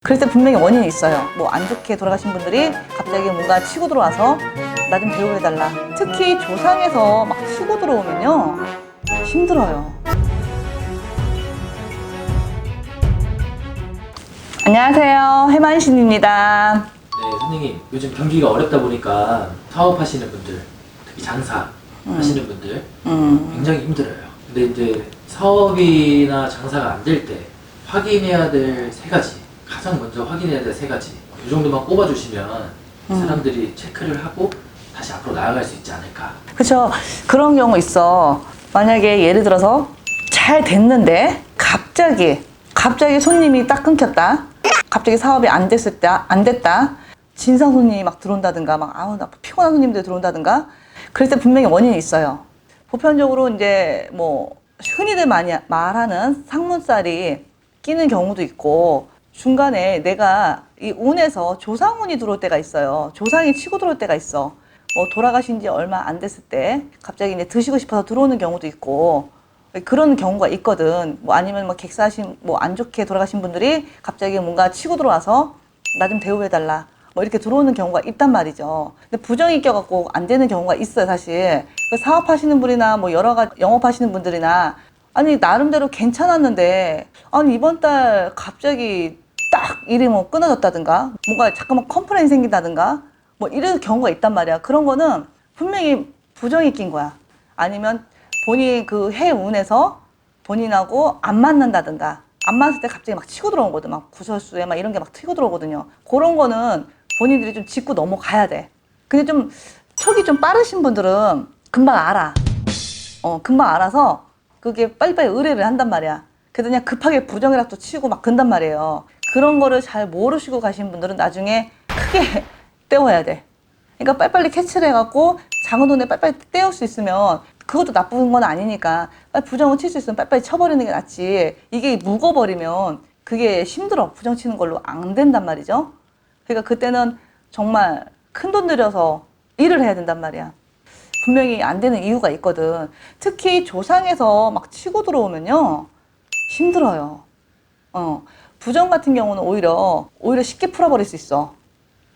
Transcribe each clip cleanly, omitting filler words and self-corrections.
그럴 때 분명히 원인이 있어요. 뭐 안 좋게 돌아가신 분들이 갑자기 뭔가 치고 들어와서 나 좀 배우해달라. 특히 조상에서 막 치고 들어오면요 힘들어요. 안녕하세요, 해만신입니다. 네, 선생님. 요즘 경기가 어렵다 보니까 사업하시는 분들, 특히 장사 하시는 분들 굉장히 힘들어요. 근데 이제 사업이나 장사가 안 될 때 확인해야 될 세 가지, 가장 먼저 확인해야 될 세 가지, 이 정도만 꼽아주시면 사람들이 체크를 하고 다시 앞으로 나아갈 수 있지 않을까. 그렇죠. 그런 경우 있어. 만약에 예를 들어서 잘 됐는데 갑자기 손님이 딱 끊겼다. 갑자기 사업이 안 됐다. 진상 손님이 막 들어온다든가, 나 피곤한 손님들 들어온다든가. 그럴 때 분명히 원인이 있어요. 보편적으로 이제 뭐 흔히들 많이 말하는 상문살이 끼는 경우도 있고, 중간에 내가 이 운에서 조상운이 들어올 때가 있어요. 조상이 치고 들어올 때가 있어. 뭐 돌아가신 지 얼마 안 됐을 때 갑자기 이제 드시고 싶어서 들어오는 경우도 있고, 그런 경우가 있거든. 뭐 아니면 뭐 객사하신, 뭐 안 좋게 돌아가신 분들이 갑자기 뭔가 치고 들어와서 나 좀 대우해달라, 뭐 이렇게 들어오는 경우가 있단 말이죠. 근데 부정이 껴갖고 안 되는 경우가 있어요, 사실. 그 사업하시는 분이나 뭐 여러 가지 영업하시는 분들이나, 아니 나름대로 괜찮았는데 아니 이번 달 갑자기 딱 일이 뭐 끊어졌다든가, 뭔가 잠깐만 컴플레인 생긴다든가, 뭐 이런 경우가 있단 말이야. 그런 거는 분명히 부정이 낀 거야. 아니면 본인 그 해운에서 본인하고 안 맞는다든가, 안 맞을 때 갑자기 막 치고 들어오거든. 막 구설수에 막 이런 게 막 튀고 들어오거든요. 그런 거는 본인들이 좀 짚고 넘어가야 돼. 근데 좀 촉이 좀 빠르신 분들은 금방 알아. 금방 알아서 그게 빨리빨리 의뢰를 한단 말이야. 그래서 그냥 급하게 부정이라도 치고 막 근단 말이에요. 그런 거를 잘 모르시고 가신 분들은 나중에 크게 떼워야 돼. 그러니까 빨리빨리 캐치를 해갖고 작은 돈에 빨리빨리 떼울 수 있으면 그것도 나쁜 건 아니니까 빨리 부정을 칠 수 있으면 빨리빨리 쳐버리는 게 낫지. 이게 묵어버리면 그게 힘들어. 부정 치는 걸로 안 된단 말이죠. 그러니까 그때는 정말 큰 돈 들여서 일을 해야 된단 말이야. 분명히 안 되는 이유가 있거든. 특히 조상에서 막 치고 들어오면요 힘들어요. 부정 같은 경우는 오히려 쉽게 풀어버릴 수 있어.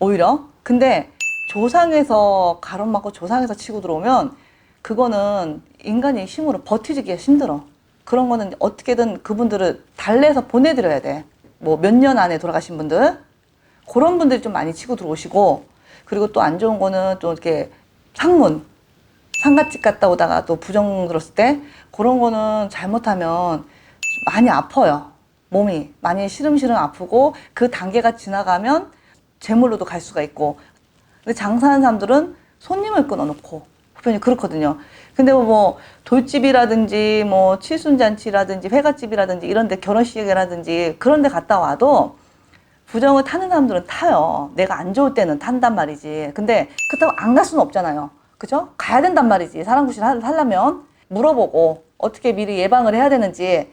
오히려. 근데 조상에서 가로막고 조상에서 치고 들어오면 그거는 인간의 힘으로 버티기가 힘들어. 그런 거는 어떻게든 그분들을 달래서 보내드려야 돼. 뭐 몇 년 안에 돌아가신 분들, 그런 분들이 좀 많이 치고 들어오시고, 그리고 또 안 좋은 거는 또 이렇게 상갓집 갔다 오다가 또 부정 들었을 때, 그런 거는 잘못하면 많이 아파요. 몸이 많이 시름시름 아프고, 그 단계가 지나가면 재물로도 갈 수가 있고. 근데 장사하는 사람들은 손님을 끊어놓고 보편이 그렇거든요. 근데 뭐 돌집이라든지 뭐 칠순잔치라든지 회갓집이라든지 이런 데, 결혼식이라든지 그런 데 갔다 와도 부정을 타는 사람들은 타요. 내가 안 좋을 때는 탄단 말이지. 근데 그렇다고 안 갈 수는 없잖아요. 그죠? 가야 된단 말이지. 사람 구실 하려면 물어보고 어떻게 미리 예방을 해야 되는지.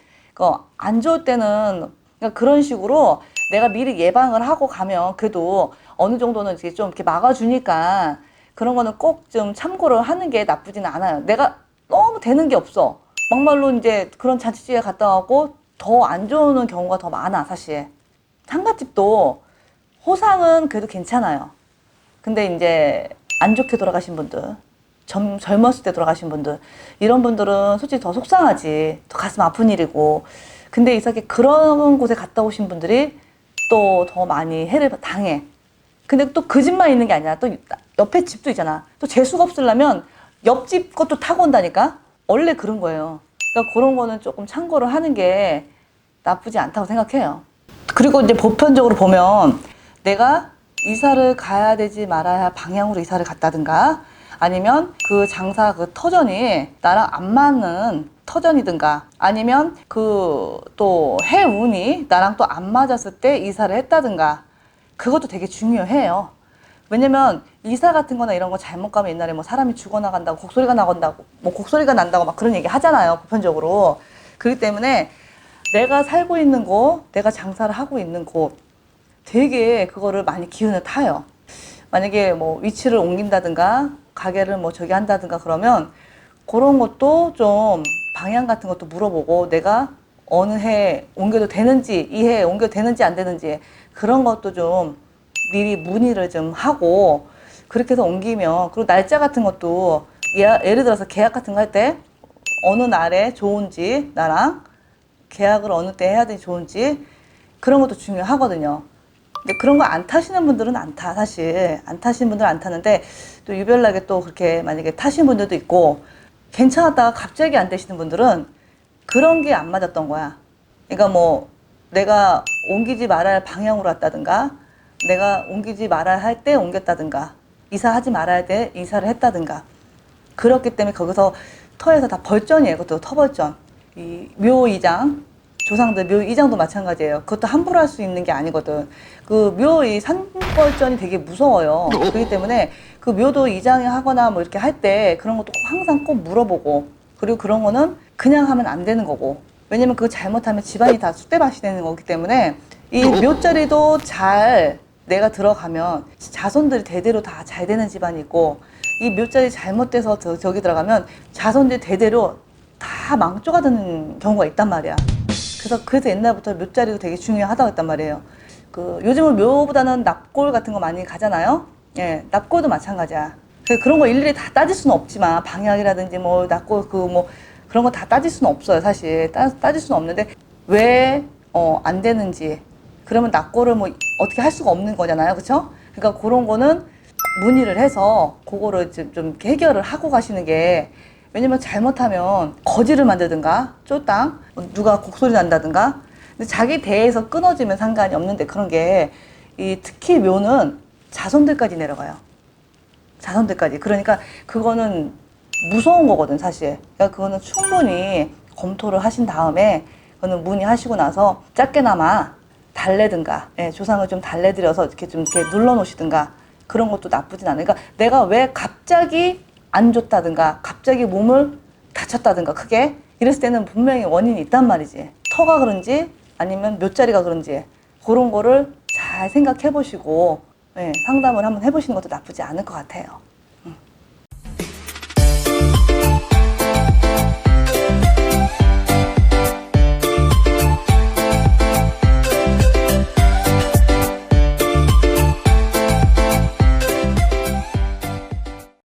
안 좋을 때는 그러니까 그런 식으로 내가 미리 예방을 하고 가면 그래도 어느 정도는 이렇게 좀 이렇게 막아주니까, 그런 거는 꼭 좀 참고를 하는 게 나쁘지는 않아요. 내가 너무 되는 게 없어. 막말로 이제 그런 잔치집에 갔다 와고 더 안 좋은 경우가 더 많아, 사실. 상갓집도 호상은 그래도 괜찮아요. 근데 이제 안 좋게 돌아가신 분들, 젊었을 때 돌아가신 분들, 이런 분들은 솔직히 더 속상하지. 더 가슴 아픈 일이고. 근데 이상하게 그런 곳에 갔다 오신 분들이 또 더 많이 해를 당해. 근데 또 그 집만 있는 게 아니라 또 옆에 집도 있잖아. 또 재수가 없으려면 옆집 것도 타고 온다니까? 원래 그런 거예요. 그러니까 그런 거는 조금 참고를 하는 게 나쁘지 않다고 생각해요. 그리고 이제 보편적으로 보면 내가 이사를 가야 되지 말아야 할 방향으로 이사를 갔다든가, 아니면 그 장사 그 터전이 나랑 안 맞는 터전이든가, 아니면 그 또 해운이 나랑 또 안 맞았을 때 이사를 했다든가, 그것도 되게 중요해요. 왜냐면 이사 같은 거나 이런 거 잘못 가면 옛날에 뭐 사람이 죽어나간다고, 곡소리가 나간다고, 뭐 곡소리가 난다고 막 그런 얘기 하잖아요, 보편적으로. 그렇기 때문에 내가 살고 있는 곳, 내가 장사를 하고 있는 곳, 되게 그거를 많이 기운을 타요. 만약에 뭐 위치를 옮긴다든가, 가게를 뭐 저기 한다든가 그러면 그런 것도 좀 방향 같은 것도 물어보고, 내가 어느 해 옮겨도 되는지, 이 해에 옮겨도 되는지 안 되는지 그런 것도 좀 미리 문의를 좀 하고 그렇게 해서 옮기면, 그리고 날짜 같은 것도 예를 들어서 계약 같은 거 할 때 어느 날에 좋은지, 나랑 계약을 어느 때 해야 되지 좋은지 그런 것도 중요하거든요. 근데 그런 거 안 타시는 분들은 안 타, 사실. 안 타시는 분들은 안 타는데, 또 유별나게 또 그렇게 만약에 타시는 분들도 있고, 괜찮았다가 갑자기 안 되시는 분들은 그런 게 안 맞았던 거야. 그러니까 뭐, 내가 옮기지 말아야 할 방향으로 왔다든가, 내가 옮기지 말아야 할 때 옮겼다든가, 이사하지 말아야 할 때 이사를 했다든가. 그렇기 때문에 거기서 터에서 다 벌전이에요. 그것도 터벌전. 이 묘이장, 조상들 묘이장도 마찬가지예요. 그것도 함부로 할 수 있는 게 아니거든. 그 묘의 산벌전이 되게 무서워요. 그렇기 때문에 그 묘도 이장에 하거나 뭐 이렇게 할 때 그런 것도 항상 꼭 물어보고, 그리고 그런 거는 그냥 하면 안 되는 거고, 왜냐면 그거 잘못하면 집안이 다 쑥대밭이 되는 거기 때문에 이 묘자리도 잘 내가 들어가면 자손들이 대대로 다 잘 되는 집안이 있고, 이 묘자리 잘못돼서 저기 들어가면 자손들이 대대로 다 망조가 되는 경우가 있단 말이야. 그래서 옛날부터 묘자리도 되게 중요하다고 했단 말이에요. 요즘은 묘보다는 납골 같은 거 많이 가잖아요. 예, 납골도 마찬가지야. 그런 거 일일이 다 따질 수는 없지만, 방향이라든지 뭐 납골 그런 거 다 따질 수는 없어요, 사실. 따질 수는 없는데 왜 안 되는지, 그러면 납골을 뭐 어떻게 할 수가 없는 거잖아요, 그렇죠? 그러니까 그런 거는 문의를 해서 그거를 좀 이렇게 해결을 하고 가시는 게, 왜냐면 잘못하면 거지를 만들든가 쫄땅 누가 곡소리 난다든가. 근데 자기 대에서 끊어지면 상관이 없는데, 그런 게 특히 묘는 자손들까지 내려가요. 자손들까지. 그러니까 그거는 무서운 거거든, 사실. 그러니까 그거는 충분히 검토를 하신 다음에, 그거는 문의하시고 나서 작게나마 달래든가, 예, 조상을 좀 달래드려서 이렇게 좀 이렇게 눌러 놓으시든가, 그런 것도 나쁘진 않아요. 그러니까 내가 왜 갑자기 안 좋다든가, 갑자기 몸을 다쳤다든가, 크게 이랬을 때는 분명히 원인이 있단 말이지. 터가 그런지 아니면 묘자리가 그런지, 그런 거를 잘 생각해 보시고, 예, 상담을 한번 해보시는 것도 나쁘지 않을 것 같아요.